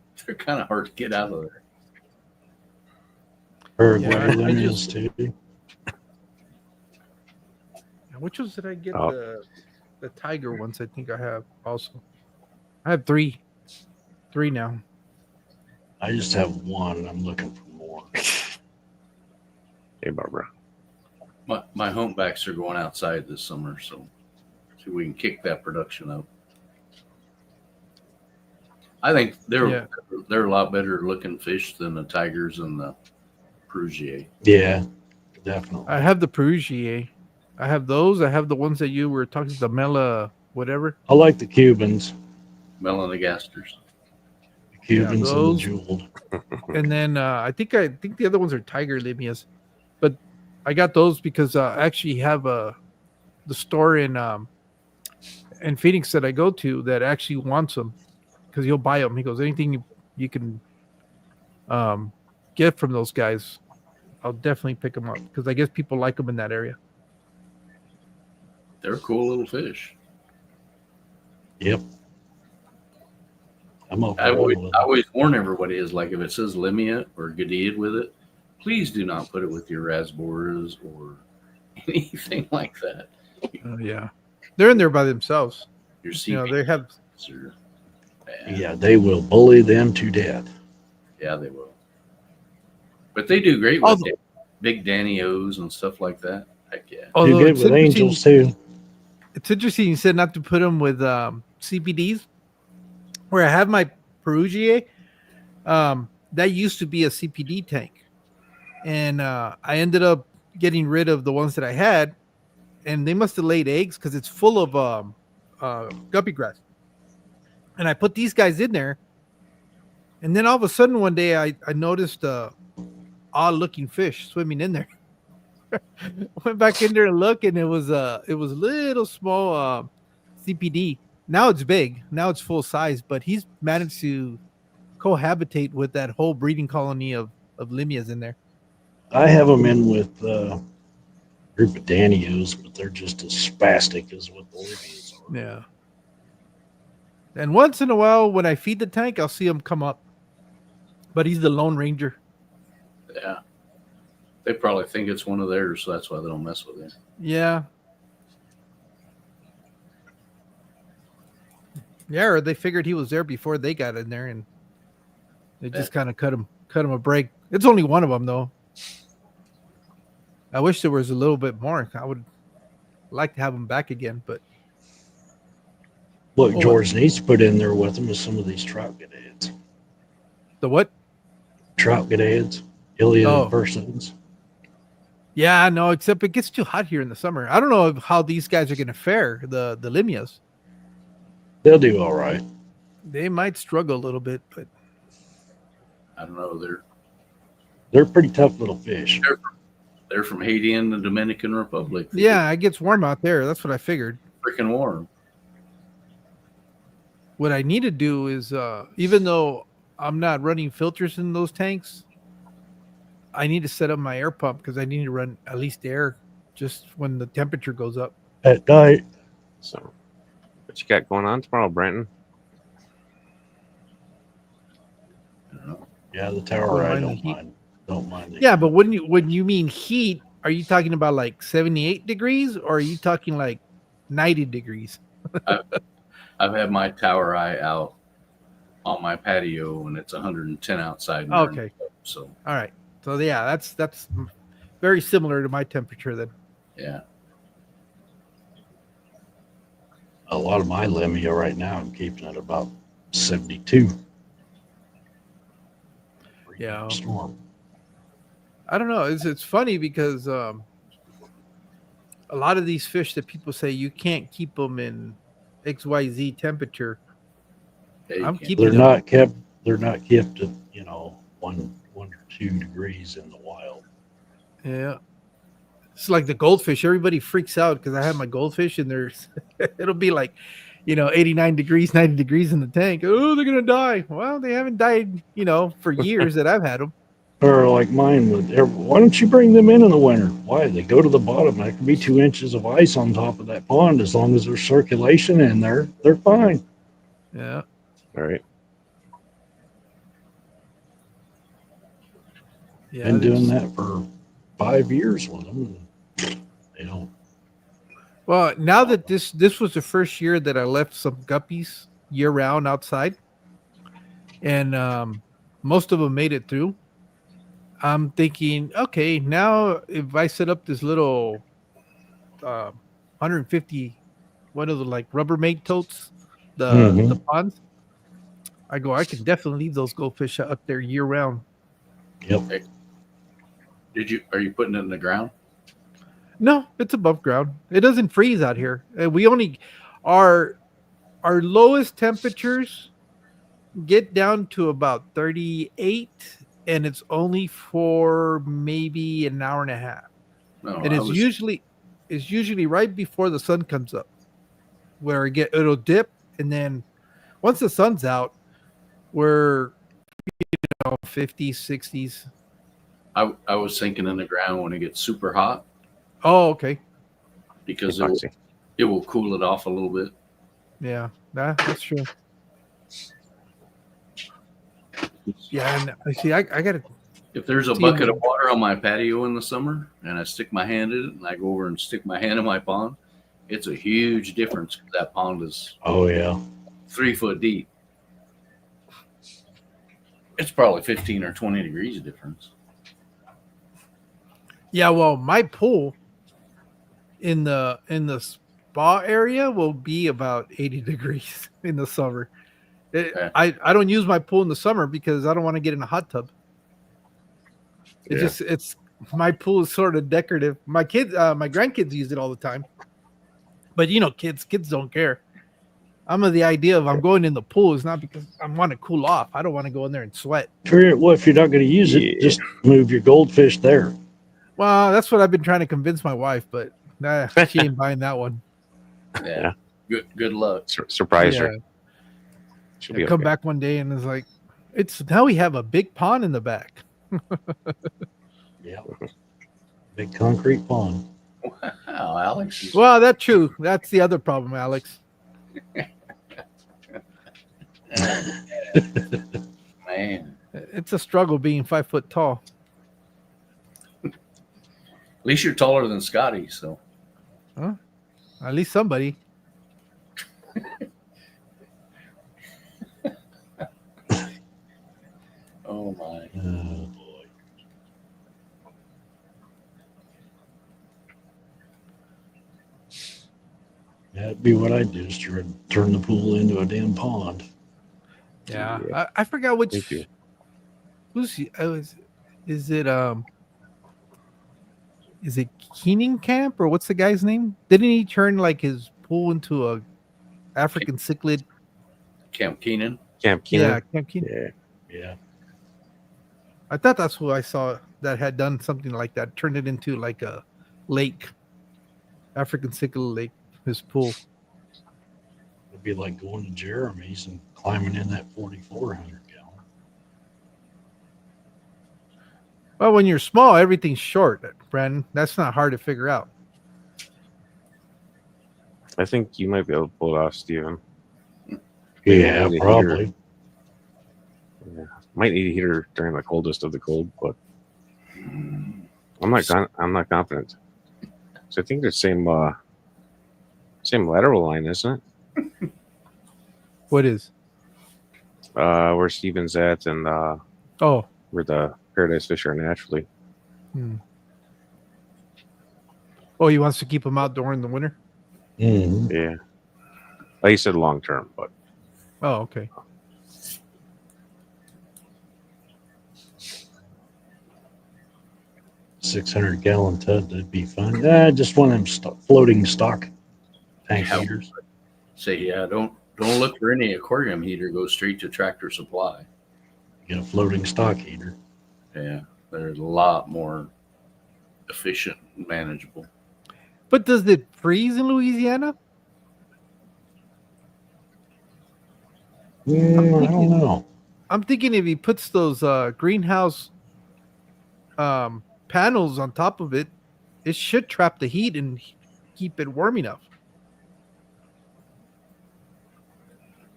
get out of there. Uruguay I lineals too. Which ones did I get? Oh. The tiger ones. I think I have also. I have three now. I just have one, and I'm looking for more. Hey, Barbara. My humpbacks are going outside this summer, so we can kick that production up. I think they're a lot better looking fish than the tigers and the Perugier. Yeah, definitely. I have the Perugier. I have those. I have the ones that you were talking, the Mela, whatever. I like the Cubans. Melanogasters. The Cubans and the those. jeweled. And then I think the other ones are tiger limias, but I got those because I actually have the store in Phoenix that I go to that actually wants them because he'll buy them. He goes, anything you can get from those guys, I'll definitely pick them up because I guess people like them in that area. They're cool little fish. Yep. I'm okay I with it. always warn everybody is like if it says limia or gadid with it, please do not put it with your rasboras or anything like that. Yeah, they're in there by themselves. Your You know, they have. CPs are bad. Yeah, they will bully them to death. Yeah, they will. But they do great with big Danny O's and stuff like that. Heck yeah. Do Although good it's with interesting- angels too. It's interesting you said not to put them with CPDs. Where I have my Perugier, that used to be a CPD tank, and I ended up getting rid of the ones that I had, and they must have laid eggs because it's full of guppy grass. And I put these guys in there, and then all of a sudden one day I noticed odd-looking fish swimming in there. Went back in there and looked, and it was a little small CPD. Now it's big. Now it's full size, but he's managed to cohabitate with that whole breeding colony of limias in there. I have them in with a group of Danios, but they're just as spastic as what the Libyans are. Yeah. And once in a while, when I feed the tank, I'll see him come up. But he's the Lone Ranger. Yeah. They probably think it's one of theirs, so that's why they don't mess with it. Yeah. Yeah, or they figured he was there before they got in there, and they just kind of cut him a break. It's only one of them, though. I wish there was a little bit more. I would like to have him back again, but What George needs to put in there with them is some of these trout gadads. the what? Trout gadads, Ilia Oh. persons. Yeah, no, except it gets too hot here in the summer. I don't know how these guys are going to fare, the limias. They'll do all right. They might struggle a little bit, but I don't know. They're pretty tough little fish. They're from Haiti and the Dominican Republic. Yeah, it gets warm out there. That's what I figured. Freaking warm. What I need to do is, even though I'm not running filters in those tanks, I need to set up my air pump because I need to run at least air just when the temperature goes up. At night, So, what you got going on tomorrow, Brenton? yeah, the tower Don't I mind the don't heat. mind. Don't mind. The Yeah, but when you mean heat, are you talking about like 78 degrees or are you talking like 90 degrees? I've had my tower eye out on my patio and it's 110 outside. and Okay. So All right. So yeah, that's very similar to my temperature then. yeah. a lot of my Lemia right now, I'm keeping it about 72. Yeah. Storm. I don't know. It's funny because a lot of these fish that people say you can't keep them in XYZ temperature. Yeah, you I'm can't- keeping They're them. not kept. They're not kept at 1 or 2 degrees in the wild. Yeah. It's like the goldfish. Everybody freaks out because I have my goldfish and there's it'll be like, 89 degrees, 90 degrees in the tank. Oh, they're gonna die. Well, they haven't died, for years that I've had them. Or like mine would. Why don't you bring them in the winter? Why? They go to the bottom. There can be 2 inches of ice on top of that pond as long as there's circulation in there. They're fine. Yeah. All right. Yeah. Been they doing just- that for 5 years with them. They don't. Well, now that this was the first year that I left some guppies year round outside, and most of them made it through. I'm thinking, okay, now if I set up this little 150, one of the like Rubbermaid totes, the ponds, I can definitely leave those goldfish up there year round. Yep. Are you putting it in the ground? No, it's above ground. It doesn't freeze out here. We only our lowest temperatures get down to about 38, and it's only for maybe an hour and a half. No, And it's usually right before the sun comes up, where it'll dip, and then once the sun's out, we're 50s, 60s. I was thinking in the ground when it gets super hot Oh, okay. because Epoxy. it will cool it off a little bit. Yeah, that's true. Yeah, and I see. I got to. If there's a See, bucket of water on my patio in the summer and I stick my hand in it and I go over and stick my hand in my pond, it's a huge difference. That pond is Oh yeah. 3 foot deep. It's probably 15 or 20 degrees difference. Yeah, well, my pool in the spa area will be about 80 degrees in the summer. Yeah. I don't use my pool in the summer because I don't want to get in a hot tub. It's my pool is sort of decorative. My grandkids use it all the time, but kids don't care. I'm of the idea of I'm going in the pool is not because I want to cool off. I don't want to go in there and sweat. Well, if you're not going to use it, Yeah. just move your goldfish there. Well, that's what I've been trying to convince my wife, but nah, she ain't buying that one. Yeah. Good luck. Surprise Yeah. her. She'll be Come okay. back one day and it's like, now we have a big pond in the back. Yeah. Big concrete pond. Wow, Alex. Well, that's true. That's the other problem, Alex. Man. It's a struggle being 5 foot tall. At least you're taller than Scotty, so At least somebody. oh my. Oh boy. That'd be what I'd do, is turn the pool into a damn pond. Yeah. Yeah. I forgot which. Thank you. Is it Keenan Camp or what's the guy's name? Didn't he turn like his pool into a African cichlid? Camp Keenan. Camp Keenan. Yeah, Camp Keenan. Yeah. Yeah. I thought that's who I saw that had done something like that, turned it into like a lake, African Cicala Lake, his pool. It'd be like going to Jeremy's and climbing in that 4,400 gallon. Well, when you're small, everything's short, Brandon. That's not hard to figure out. I think you might be able to pull it off, Steven. Yeah, Maybe a probably. Yeah. Might need a heater during the coldest of the cold, but I'm not confident. So I think they're same lateral line, isn't it? What is? Where Steven's at and Oh, where the paradise fish are naturally. oh, he wants to keep them out during the winter. Mm-hmm. Yeah. Like you said, long term, but Oh, okay. $600-gallon tub, that'd be fun. Just one of them floating stock tank Yeah. heaters. Say, yeah, don't look for any aquarium heater. Go straight to Tractor Supply. Get a floating stock heater. Yeah, they're a lot more efficient and manageable. But does it freeze in Louisiana? I don't know. I'm thinking if he puts those greenhouse panels on top of it, it should trap the heat and keep it warm enough.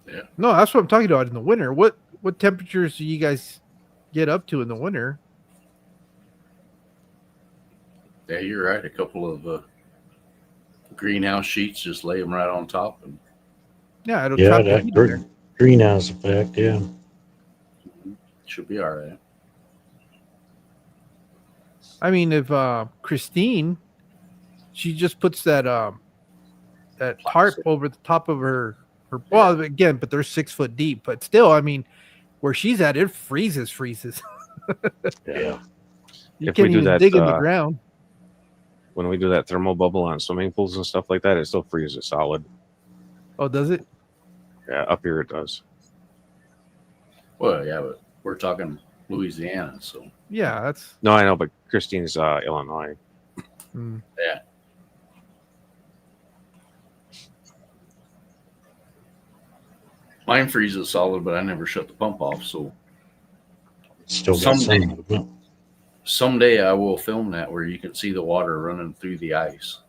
Yeah. No, that's what I'm talking about in the winter. What temperatures do you guys get up to in the winter? Yeah, you're right. A couple of greenhouse sheets, just lay them right on top, and Yeah, it'll Yeah, trap the that heat in there. greenhouse effect, yeah. should be all right. I mean, if Christine, she just puts that tarp over the top of her. Well, again, but they're 6 foot deep. But still, I mean, where she's at, it freezes. Yeah. You If we can't do even that, dig in the ground. when we do that thermal bubble on swimming pools and stuff like that, it still freezes solid. Oh, does it? Yeah, up here it does. Well, yeah, but we're talking Louisiana, so Yeah, that's. No, I know, but Christine's Illinois. Mm. yeah. Mine freezes solid, but I never shut the pump off. So Still got Someday. some movement. someday I will film that where you can see the water running through the ice.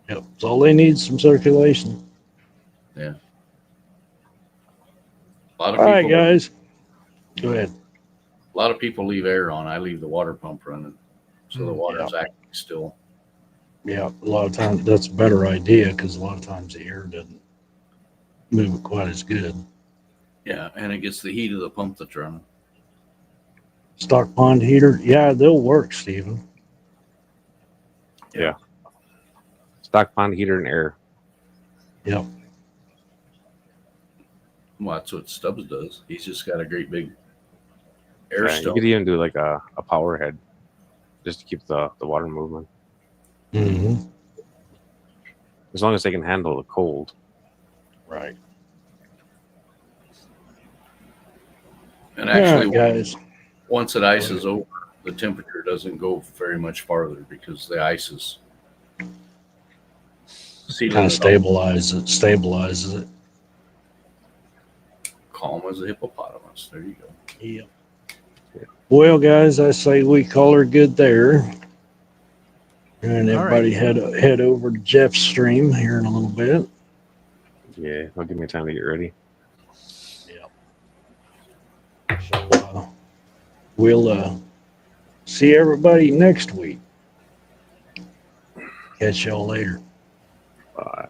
Yep. That's all they need, some circulation. A lot of All right, people, guys. Go ahead. a lot of people leave air on. I leave the water pump running, so the water's actually still. Yeah, a lot of times that's a better idea because a lot of times the air doesn't move it quite as good. Yeah, and it gets the heat of the pump that's running. Stock pond heater, yeah, they'll work, Stephen. Stock pond heater and air. Yep. Well, that's what Stubbs does. He's just got a great big air Yeah, you stone. could even do like a power head just to keep the water movement. Mm-hmm. As long as they can handle the cold. Right. And All right, actually, guys. once it ices over, the temperature doesn't go very much farther because the ice is sealing Kind of it up. stabilizes it. Calm as a hippopotamus. There you go. Yep. Well, guys, I say we call her good there. And All everybody head over to Jeff's stream here in a little bit. Yeah, it'll give me time to get ready. So we'll see everybody next week. Catch y'all later. Bye.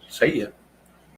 See ya.